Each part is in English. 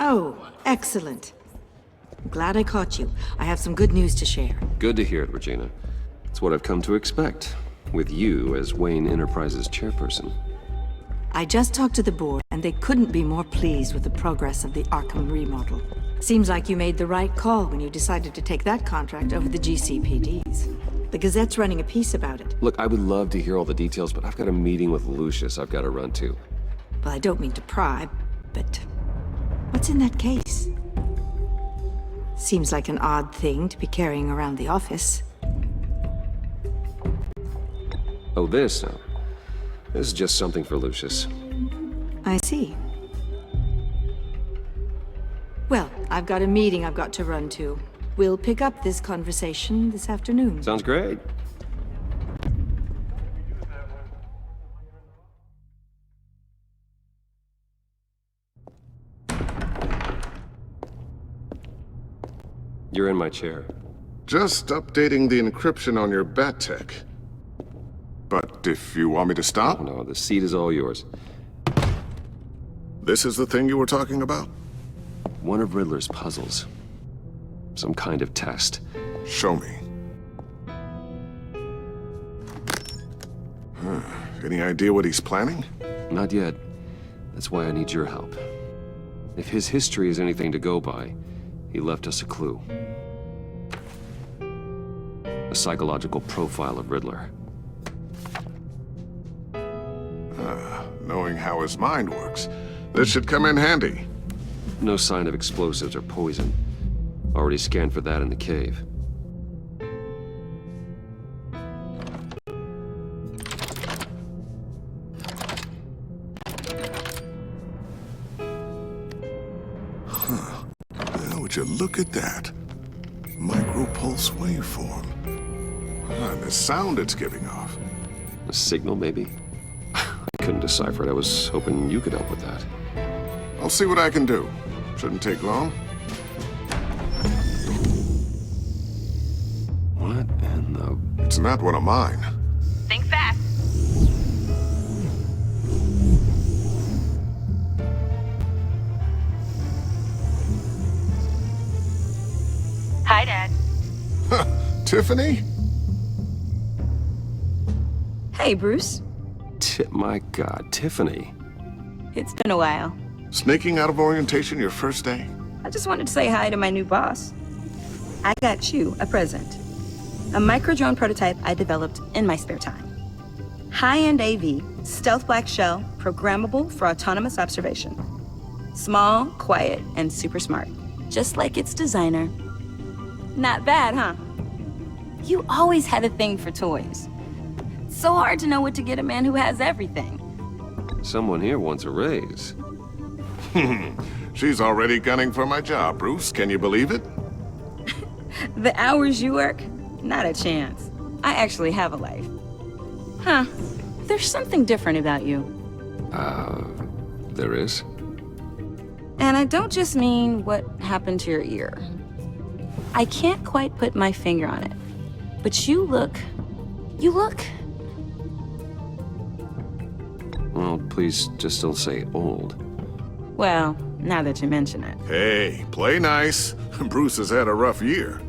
Oh, excellent. I'm glad I caught you. I have some good news to share. Good to hear it, Regina. It's what I've come to expect, with you as Wayne Enterprises chairperson. I just talked to the board, and they couldn't be more pleased with the progress of the Arkham remodel. Seems like you made the right call when you decided to take that contract over the GCPD's. The Gazette's running a piece about it. Look, I would love to hear all the details, but I've got a meeting with Lucius I've got to run to. Well, I don't mean to pry, but what's in that case? Seems like an odd thing to be carrying around the office. Oh, this? No. This is just something for Lucius. I see. Well, I've got a meeting I've got to run to. We'll pick up this conversation this afternoon. Sounds great. You're in my chair. Just updating the encryption on your bat tech. But if you want me to stop, Oh, no, the seat is all yours. this is the thing you were talking about? One of Riddler's puzzles. Some kind of test. Show me. Any idea what he's planning? Not yet. That's why I need your help. If his history is anything to go by, he left us a clue. A psychological profile of Riddler. Knowing how his mind works, this should come in handy. No sign of explosives or poison. Already scanned for that in the cave. Now, would you look at that? Micropulse waveform. And the sound it's giving off. A signal, maybe? I couldn't decipher it. I was hoping you could help with that. I'll see what I can do. Shouldn't take long. What in the... It's not one of mine. Think fast. Hi, Dad. Tiffany? Hey, Bruce. My God, Tiffany. It's been a while. Sneaking out of orientation your first day? I just wanted to say hi to my new boss. I got you a present. A micro-drone prototype I developed in my spare time. High-end AV, stealth black shell, programmable for autonomous observation. Small, quiet, and super smart. Just like its designer. Not bad, huh? You always had a thing for toys. So hard to know what to get a man who has everything. Someone here wants a raise. She's already gunning for my job, Bruce. Can you believe it? The hours you work? Not a chance. I actually have a life. Huh. There's something different about you. There is? And I don't just mean what happened to your ear. I can't quite put my finger on it. But you look... Well, please just don't say old. Well, now that you mention it. Hey, play nice. Bruce has had a rough year.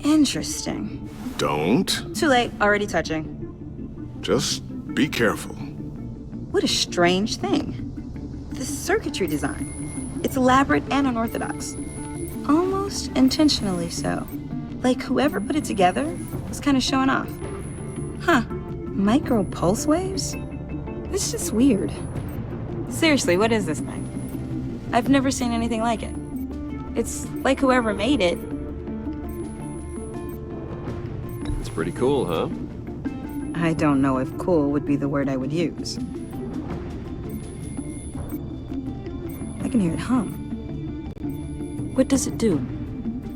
Interesting. Don't. Too late, already touching. Just be careful. What a strange thing. The circuitry design. It's elaborate and unorthodox. Almost intentionally so. Like whoever put it together was kind of showing off. Huh. Micro pulse waves? It's just weird. Seriously, what is this thing? I've never seen anything like it. It's like whoever made it. It's pretty cool, huh? I don't know if cool would be the word I would use. I can hear it hum. What does it do?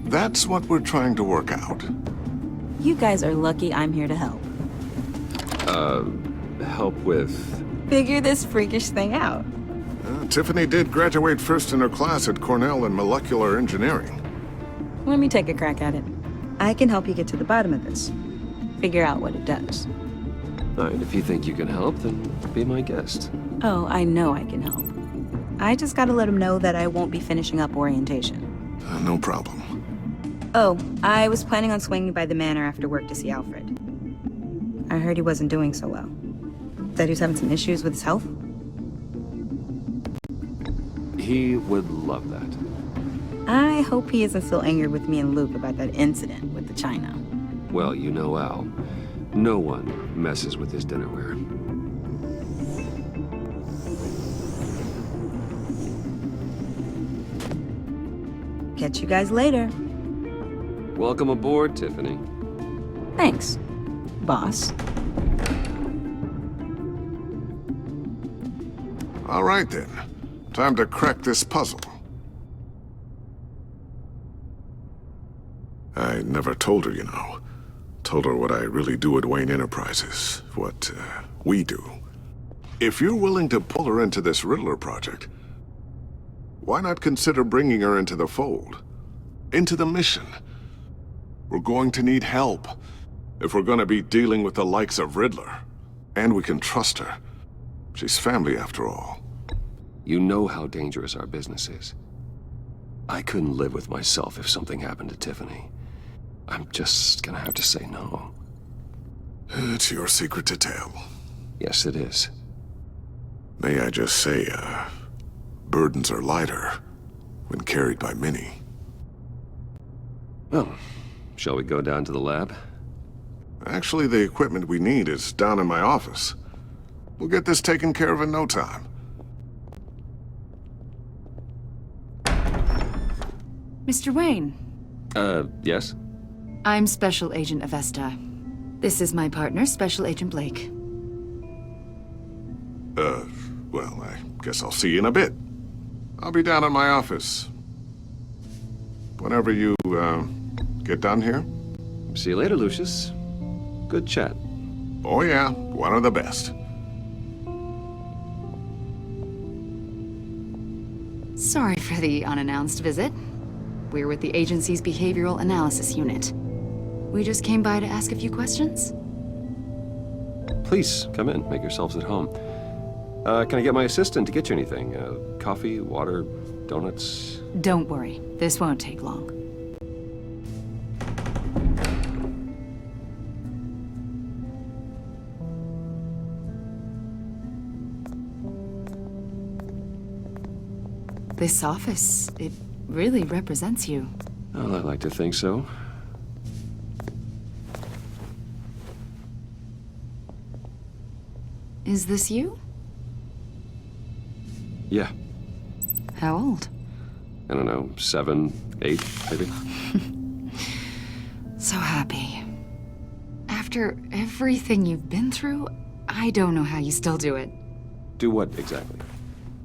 That's what we're trying to work out. You guys are lucky I'm here to help. Help with... Figure this freakish thing out. Tiffany did graduate first in her class at Cornell in molecular engineering. Let me take a crack at it. I can help you get to the bottom of this. Figure out what it does. All right, if you think you can help, then be my guest. Oh, I know I can help. I just gotta let him know that I won't be finishing up orientation. No problem. Oh, I was planning on swinging by the manor after work to see Alfred. I heard he wasn't doing so well. That he was having some issues with his health. He would love that. I hope he isn't still angered with me and Luke about that incident with the china. Well, you know Al. No one messes with his dinnerware. Catch you guys later. Welcome aboard, Tiffany. Thanks, boss. All right then. Time to crack this puzzle. I never told her, you know. Told her what I really do at Wayne Enterprises. What, we do. If you're willing to pull her into this Riddler project, why not consider bringing her into the fold? Into the mission? We're going to need help if we're going to be dealing with the likes of Riddler. And we can trust her. She's family after all. You know how dangerous our business is. I couldn't live with myself if something happened to Tiffany. I'm just gonna have to say no. It's your secret to tell. Yes, it is. May I just say, burdens are lighter when carried by many. Well, shall we go down to the lab? Actually, the equipment we need is down in my office. We'll get this taken care of in no time. Mr. Wayne, Yes? I'm Special Agent Avesta. This is my partner, Special Agent Blake. Well, I guess I'll see you in a bit. I'll be down in my office. Whenever you, get done here. See you later, Lucius. Good chat. Oh yeah, one of the best. Sorry for the unannounced visit. We're with the agency's behavioral analysis unit. We just came by to ask a few questions. Please, come in. Make yourselves at home. Can I get my assistant to get you anything? Coffee, water, donuts? Don't worry, this won't take long. This office, it really represents you. Well, I like to think so. Is this you? Yeah. How old? I don't know, 7, 8, maybe? So happy. After everything you've been through, I don't know how you still do it. Do what, exactly?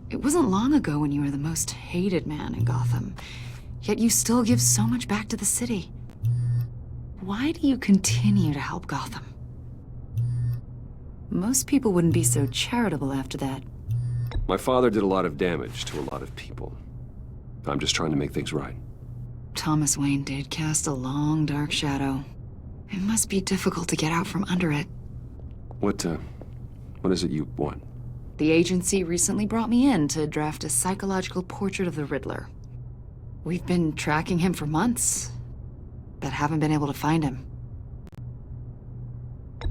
It wasn't long ago when you were the most hated man in Gotham, yet you still give so much back to the city. Why do you continue to help Gotham? Most people wouldn't be so charitable after that. My father did a lot of damage to a lot of people. I'm just trying to make things right. Thomas Wayne did cast a long, dark shadow. It must be difficult to get out from under it. What is it you want? The agency recently brought me in to draft a psychological portrait of the Riddler. We've been tracking him for months, but haven't been able to find him.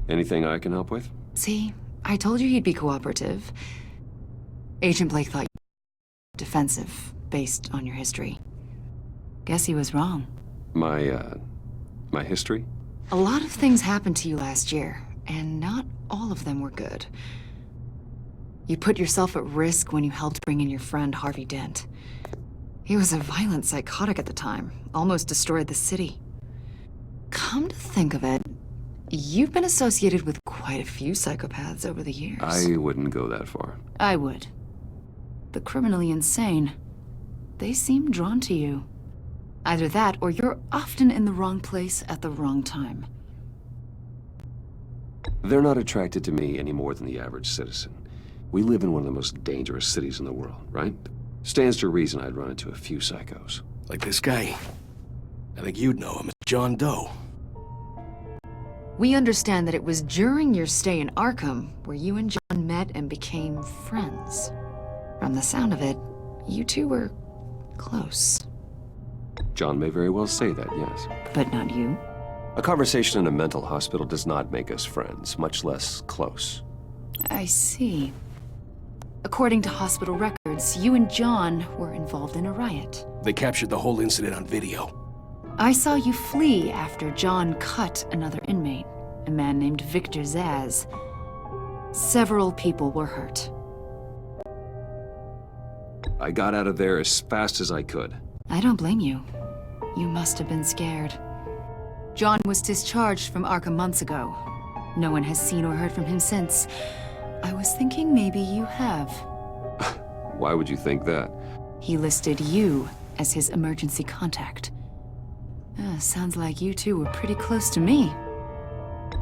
Anything I can help with? See, I told you he'd be cooperative. Agent Blake thought you were defensive, based on your history. Guess he was wrong. My history? A lot of things happened to you last year, and not all of them were good. You put yourself at risk when you helped bring in your friend Harvey Dent. He was a violent psychotic at the time, almost destroyed the city. Come to think of it, you've been associated with quite a few psychopaths over the years. I wouldn't go that far. I would. The criminally insane. They seem drawn to you. Either that, or you're often in the wrong place at the wrong time. They're not attracted to me any more than the average citizen. We live in one of the most dangerous cities in the world, right? Stands to reason I'd run into a few psychos. Like this guy. I think you'd know him as John Doe. We understand that it was during your stay in Arkham where you and John met and became friends. From the sound of it, you two were close. John may very well say that, yes. But not you. A conversation in a mental hospital does not make us friends, much less close. I see. According to hospital records, you and John were involved in a riot. They captured the whole incident on video. I saw you flee after John cut another inmate, a man named Victor Zaz. Several people were hurt. I got out of there as fast as I could. I don't blame you. You must have been scared. John was discharged from Arkham months ago. No one has seen or heard from him since. I was thinking maybe you have. Why would you think that? He listed you as his emergency contact. Sounds like you two were pretty close to me.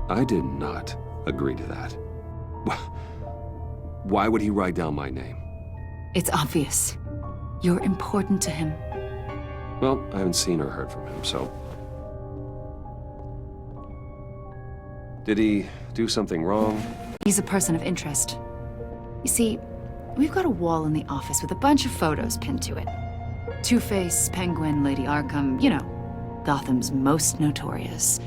I did not agree to that. Why would he write down my name? It's obvious. You're important to him. Well, I haven't seen or heard from him, so... Did he do something wrong? He's a person of interest. You see, we've got a wall in the office with a bunch of photos pinned to it. Two-Face, Penguin, Lady Arkham, you know, Gotham's most notorious.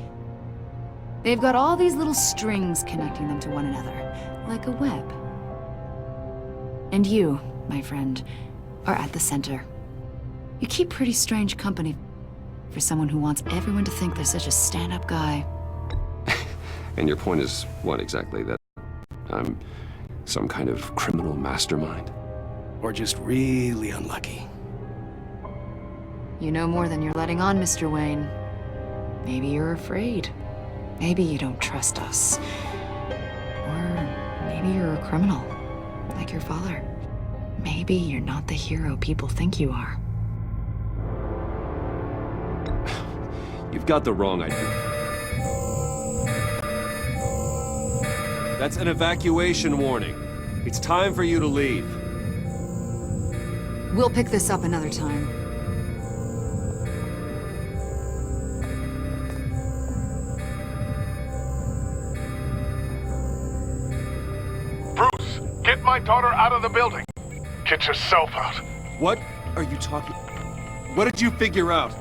They've got all these little strings connecting them to one another, like a web. And you, my friend, are at the center. You keep pretty strange company for someone who wants everyone to think they're such a stand-up guy. And your point is what exactly? That I'm some kind of criminal mastermind? Or just really unlucky. You know more than you're letting on, Mr. Wayne. Maybe you're afraid. Maybe you don't trust us. Or maybe you're a criminal, like your father. Maybe you're not the hero people think you are. You've got the wrong idea. That's an evacuation warning. It's time for you to leave. We'll pick this up another time. Bruce, get my daughter out of the building. Get yourself out. What are you talking... What did you figure out?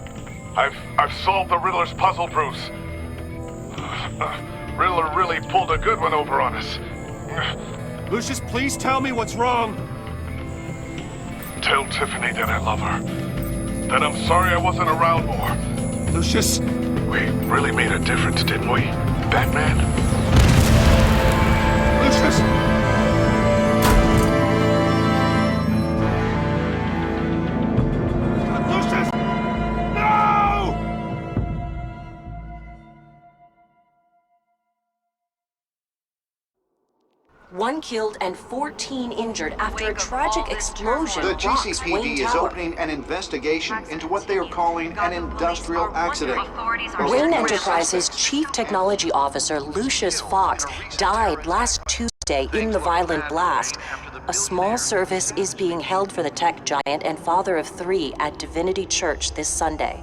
I've solved the Riddler's puzzle, Bruce. Riddler really pulled a good one over on us. Lucius, please tell me what's wrong. Tell Tiffany that I love her. That I'm sorry I wasn't around more. Lucius! We really made a difference, didn't we, Batman? Lucius! One killed and 14 injured after a tragic explosion. The rocks Wayne GCPD is Tower. opening an investigation into what they are calling an industrial accident. Wayne Enterprises' Chief Technology Officer Lucius Fox died last Tuesday in the violent blast. A small service is being held for the tech giant and father of 3 at Divinity Church this Sunday.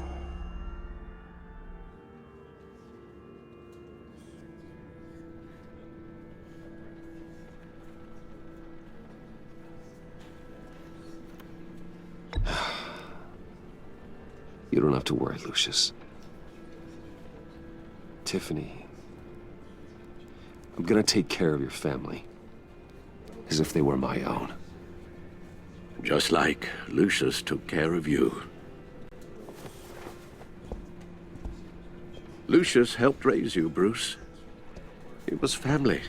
You don't have to worry, Lucius. Tiffany, I'm gonna take care of your family. As if they were my own. Just like Lucius took care of you. Lucius helped raise you, Bruce. It was family.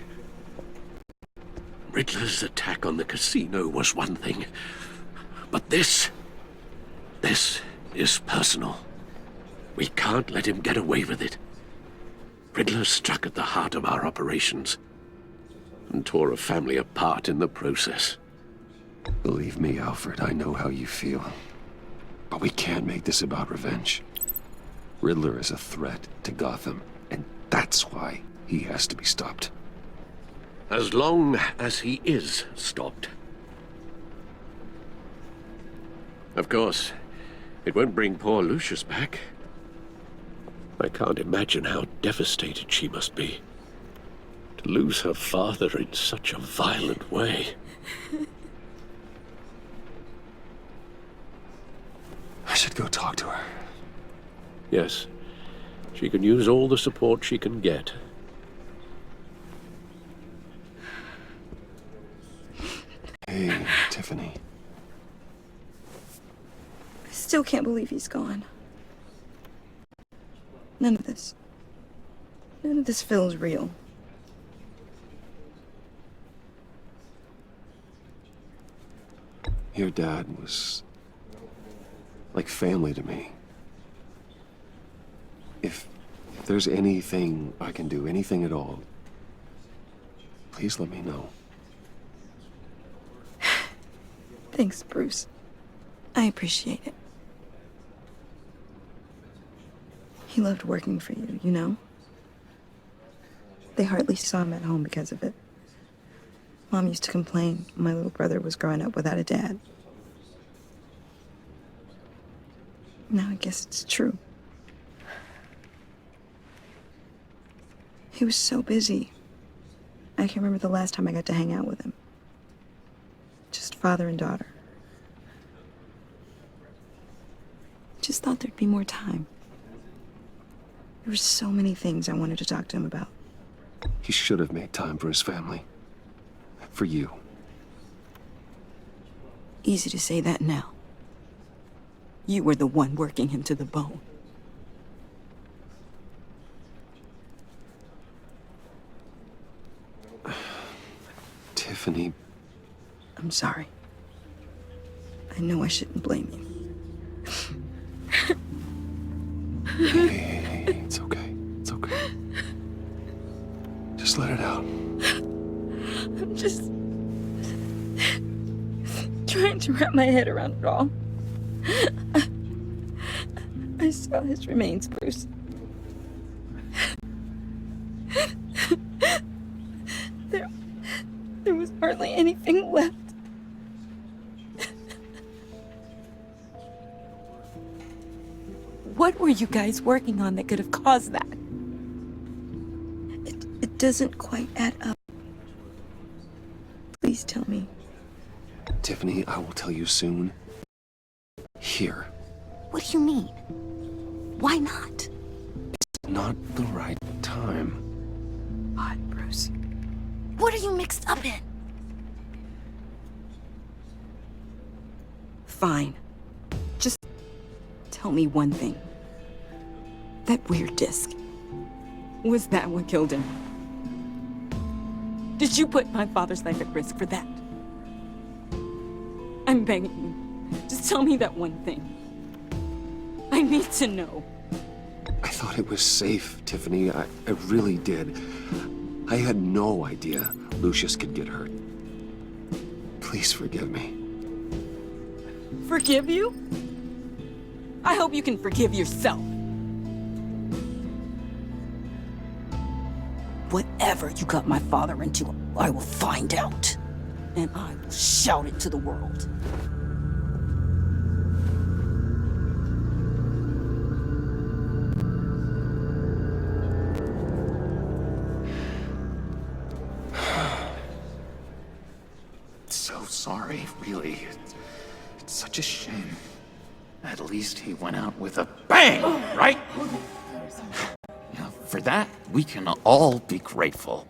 Riddler's attack on the casino was one thing. But this is personal. We can't let him get away with it. Riddler struck at the heart of our operations and tore a family apart in the process. Believe me, Alfred, I know how you feel. But we can't make this about revenge. Riddler is a threat to Gotham, and that's why he has to be stopped. As long as he is stopped. Of course, it won't bring poor Lucius back. I can't imagine how devastated she must be. To lose her father in such a violent way. should go talk to her. Yes. She can use all the support she can get. Hey, Tiffany. I still can't believe he's gone. None of this feels real. Your dad was like family to me. If there's anything I can do, anything at all, please let me know. Thanks, Bruce. I appreciate it. He loved working for you, you know? They hardly saw him at home because of it. Mom used to complain my little brother was growing up without a dad. Now I guess it's true. He was so busy. I can't remember the last time I got to hang out with him. Just father and daughter. Just thought there'd be more time. There were so many things I wanted to talk to him about. He should have made time for his family. For you. Easy to say that now. You were the one working him to the bone. Tiffany. I'm sorry. I know I shouldn't blame you. Hey, it's okay. It's okay. Just let it out. I'm just trying to wrap my head around it all. I saw his remains, Bruce. There was hardly anything left. What were you guys working on that could have caused that? It doesn't quite add up. Please tell me. Tiffany, I will tell you soon. Here. What do you mean? Why not? It's not the right time. What, Bruce? What are you mixed up in? Fine. Just tell me one thing. That weird disc. Was that what killed him? Did you put my father's life at risk for that? I'm begging you. Just tell me that one thing. I need to know. I thought it was safe, Tiffany. I really did. I had no idea Lucius could get hurt. Please forgive me. Forgive you? I hope you can forgive yourself. Whatever you got my father into, I will find out. And I will shout it to the world. So sorry, really. It's such a shame. At least he went out with a bang, right? Now, for that, we can all be grateful.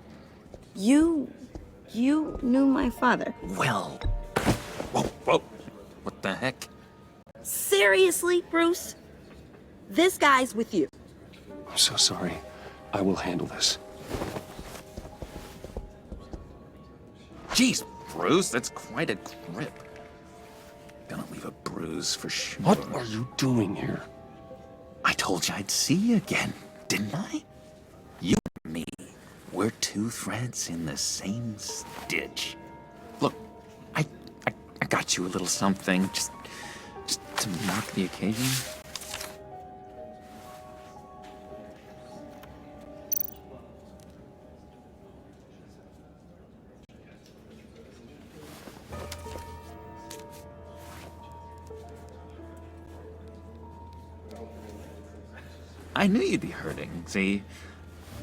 You knew my father. Well, whoa. What the heck? Seriously, Bruce? This guy's with you. I'm so sorry. I will handle this. Jeez, Bruce, that's quite a grip. Gonna leave a bruise for sure. What are you doing here? I told you I'd see you again, didn't I? You and me, we're two threads in the same stitch. Look, I got you a little something, just to mark the occasion. I knew you'd be hurting, see?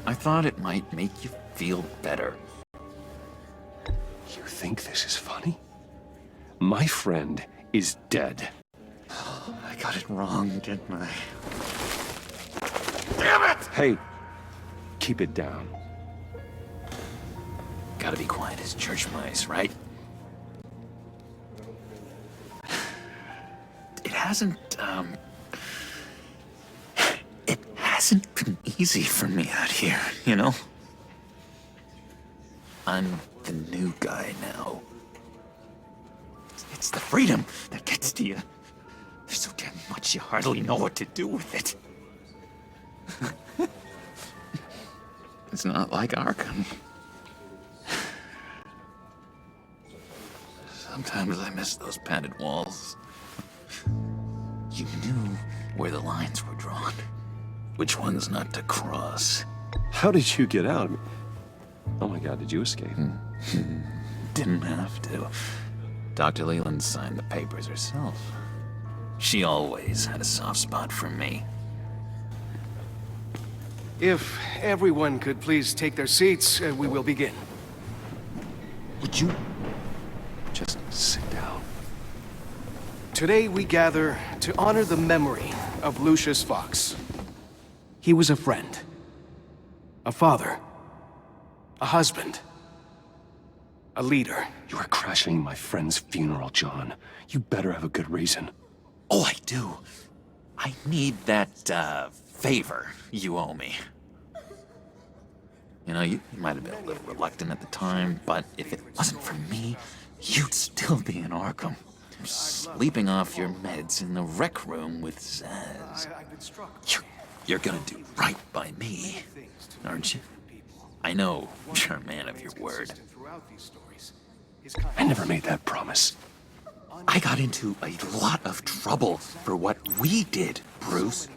I thought it might make you feel better. You think this is funny? My friend is dead. I got it wrong, didn't I? Damn it! Hey, keep it down. Gotta be quiet as church mice, right? It hasn't been easy for me out here, you know? I'm the new guy now. It's the freedom that gets to you. There's so damn much you hardly know what to do with it. It's not like Arkham. Sometimes I miss those padded walls. You knew where the lines were drawn. Which ones not to cross. How did you get out? Oh my God, did you escape? Didn't have to. Dr. Leland signed the papers herself. She always had a soft spot for me. If everyone could please take their seats, we will begin. Would you just sit down? Today we gather to honor the memory of Lucius Fox. He was a friend, a father, a husband, a leader. You are crashing my friend's funeral, John. You better have a good reason. Oh, I do. I need that, favor you owe me. You know, you might have been a little reluctant at the time, but if it wasn't for me, you'd still be in Arkham. Sleeping off your meds in the rec room with Zaz. You're gonna do right by me, aren't you? I know you're a man of your word. I never made that promise. I got into a lot of trouble for what we did, Bruce.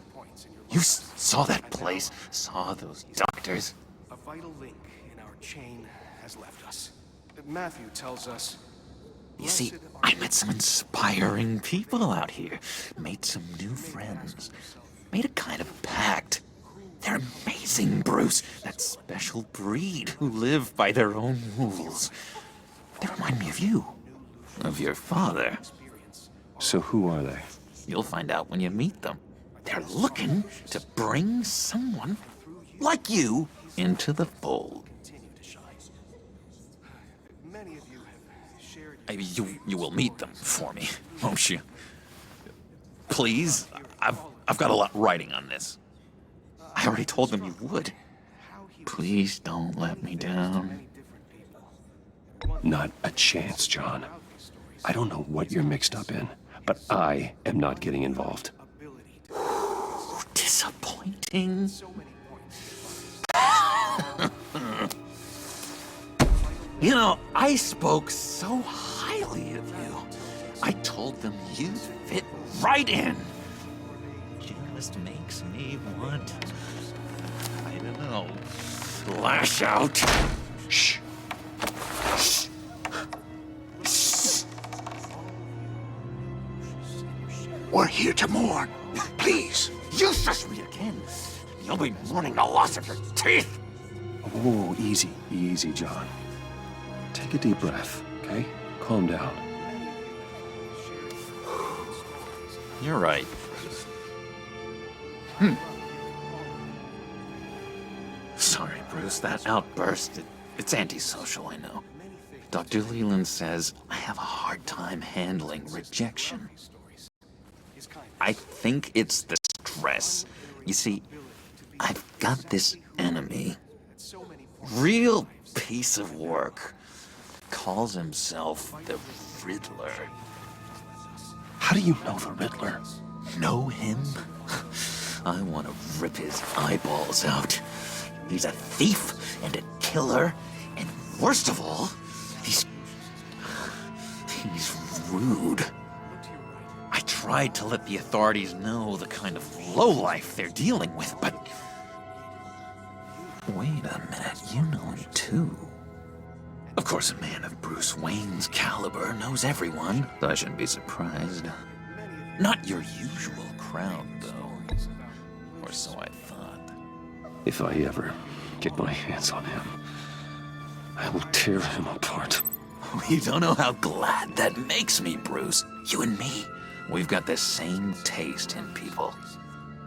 You saw that place, saw those doctors. A vital link in our chain has left us. Matthew tells us... You see, I met some inspiring people out here. Made some new friends. Made a kind of pact. They're amazing, Bruce. That special breed who live by their own rules. They remind me of you. Of your father. So who are they? You'll find out when you meet them. They're looking to bring someone like you into the fold. You will meet them for me, won't you? Please, I've got a lot writing on this. I already told them you would. Please don't let me down. Not a chance, John. I don't know what you're mixed up in, but I am not getting involved. Disappointing. You know, I spoke so highly of you. I told them you fit right in. Just makes me want, I don't know, lash out. Shh. Shh. Shh. We're here to mourn. Please, you shush me again. You'll be mourning the loss of your teeth. Oh, easy, easy, John. Take a deep breath, okay? Calm down. You're right. Sorry, Bruce, that outburst, it's antisocial, I know. Dr. Leland says I have a hard time handling rejection. I think it's the stress. You see, I've got this enemy. Real piece of work. Calls himself the Riddler. How do you know the Riddler? Know him? I want to rip his eyeballs out. He's a thief and a killer, and worst of all, he's rude. I tried to let the authorities know the kind of lowlife they're dealing with, but... Wait a minute, you know him too. Of course, a man of Bruce Wayne's caliber knows everyone, so I shouldn't be surprised. Not your usual crowd, though. Or so I thought. If I ever get my hands on him, I will tear him apart. You don't know how glad that makes me, Bruce. You and me, We've got the same taste in people.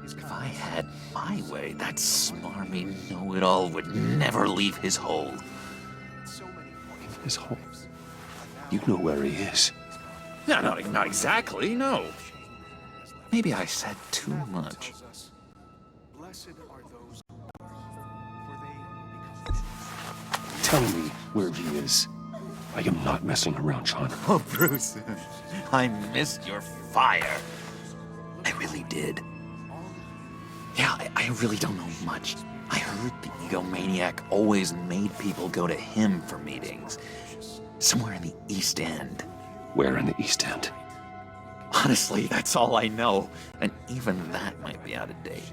If I had my way, that smarmy know-it-all would never leave his hole. His hole? You know where he is. No, not exactly, no. Maybe I said too much. Tell me where he is. I am not messing around, John. Oh, Bruce, I missed your fire. I really did. Yeah, I really don't know much. I heard the egomaniac always made people go to him for meetings. Somewhere in the East End. Where in the East End? Honestly, that's all I know. And even that might be out of date.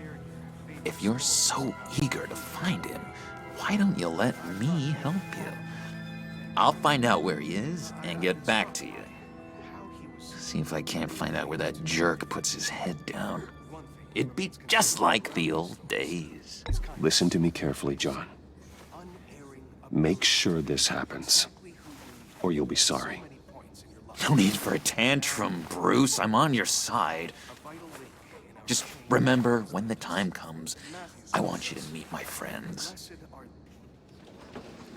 If you're so eager to find him, why don't you let me help you? I'll find out where he is and get back to you. See if I can't find out where that jerk puts his head down. It'd be just like the old days. Listen to me carefully, John. Make sure this happens, or you'll be sorry. No need for a tantrum, Bruce. I'm on your side. Just remember, when the time comes, I want you to meet my friends.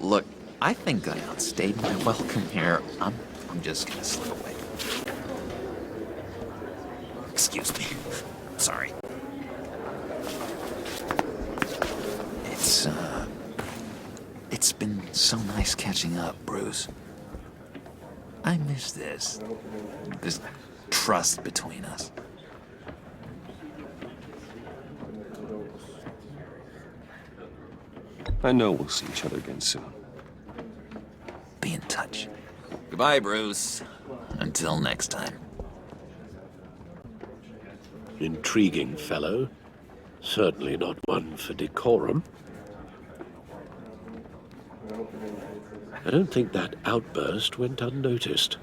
Look, I think I outstayed my welcome here. I'm just gonna slip away. Excuse me. Sorry. It's been so nice catching up, Bruce. I miss this trust between us. I know we'll see each other again soon. Be in touch. Goodbye, Bruce. Until next time. Intriguing fellow. Certainly not one for decorum. I don't think that outburst went unnoticed.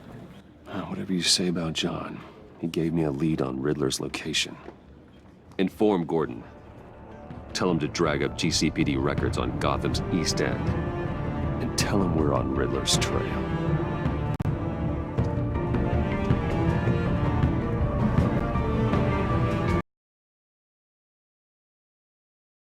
Whatever you say about John, he gave me a lead on Riddler's location. Inform Gordon. Tell him to drag up GCPD records on Gotham's East End. And tell him we're on Riddler's trail.